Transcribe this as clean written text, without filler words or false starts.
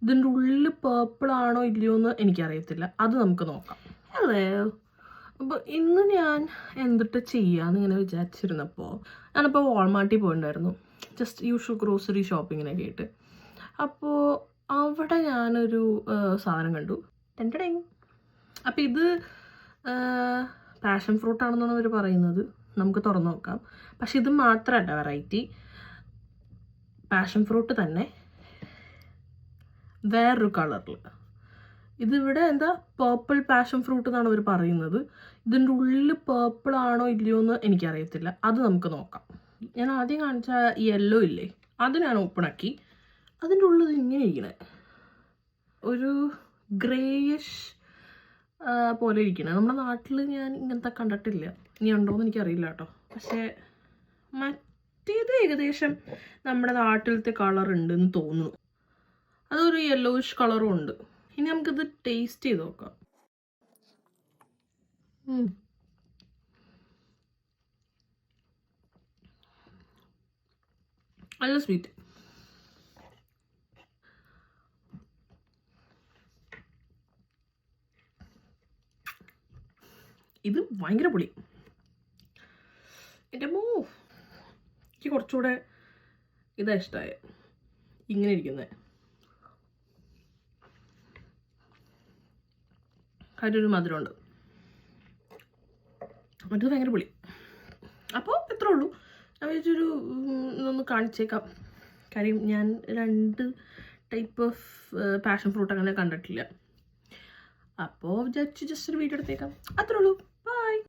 ഇതിൻ്റെ ഉള്ളിൽ പേർപ്പിൾ ആണോ ഇല്ലയോ എന്ന് എനിക്കറിയത്തില്ല. അത് നമുക്ക് നോക്കാം. അല്ലേ? അപ്പോൾ ഇന്ന് ഞാൻ എന്തിട്ട് ചെയ്യാമെന്ന് ഇങ്ങനെ വിചാരിച്ചിരുന്നപ്പോൾ ഞാനിപ്പോൾ വാൾമാർട്ടിൽ പോയിട്ടുണ്ടായിരുന്നു, ജസ്റ്റ് യൂഷ്വൽ ഗ്രോസറി ഷോപ്പിങ്ങിനൊക്കെ ആയിട്ട്. അപ്പോൾ അവിടെ ഞാനൊരു സാധനം കണ്ടു. അപ്പോൾ ഇത് പാഷൻ ഫ്രൂട്ടാണെന്നാണ് അവർ പറയുന്നത്. നമുക്ക് തുറന്നു നോക്കാം. പക്ഷെ ഇത് മാത്രമല്ല വെറൈറ്റി, പാഷൻ ഫ്രൂട്ട് തന്നെ വേറൊരു കളറിൽ. ഇതിവിടെ എന്താ പേർപ്പിൾ പാഷൻ ഫ്രൂട്ട് എന്നാണ് അവർ പറയുന്നത്. ഇതിൻ്റെ ഉള്ളിൽ പേർപ്പിൾ ആണോ ഇല്ലയോ എന്ന് എനിക്കറിയത്തില്ല. അത് നമുക്ക് നോക്കാം. ഞാൻ ആദ്യം കാണിച്ച യെല്ലോ ഇല്ലേ, അത് ഞാൻ ഓപ്പണാക്കി. അതിൻ്റെ ഉള്ളിൽ ഇങ്ങനെ ഇരിക്കണേ ഒരു ഗ്രേയിഷ് പോലെ ഇരിക്കണേ. നമ്മുടെ നാട്ടിൽ ഞാൻ ഇങ്ങനത്തെ കണ്ടിട്ടില്ല. ഇനി ഉണ്ടോയെന്ന് എനിക്കറിയില്ല കേട്ടോ. പക്ഷേ മറ്റേത് ഏകദേശം നമ്മുടെ നാട്ടിലത്തെ കളർ ഉണ്ടെന്ന് തോന്നുന്നു. അതൊരു യെല്ലോയിഷ് കളറും ഉണ്ട്. ഇനി നമുക്കിത് ടേസ്റ്റ് ചെയ്ത് നോക്കാം. നല്ല സ്വീറ്റ്. ഇത് ഭയങ്കര പൊളി. എൻ്റെ എനിക്ക് കുറച്ചുകൂടെ ഇതാ ഇഷ്ടമായ ഇങ്ങനെ ഇരിക്കുന്നത്. അതിലൊരു മധുരമുണ്ട്, മറ്റത് ഭയങ്കര പൊളി. അപ്പോൾ ഇത്രേ ഉള്ളൂ. ഞാൻ വിചാരിച്ചൊരു ഇതൊന്ന് കാണിച്ചേക്കാം. കാര്യം ഞാൻ 2 ടൈപ്പ് ഓഫ് പാഷൻ ഫ്രൂട്ട് അങ്ങനെ കണ്ടിട്ടില്ല. അപ്പോൾ വിചാരിച്ച് ജസ്റ്റ് ഒരു വീഡിയോ എടുത്തേക്കാം. അത്രേ ഉള്ളൂ.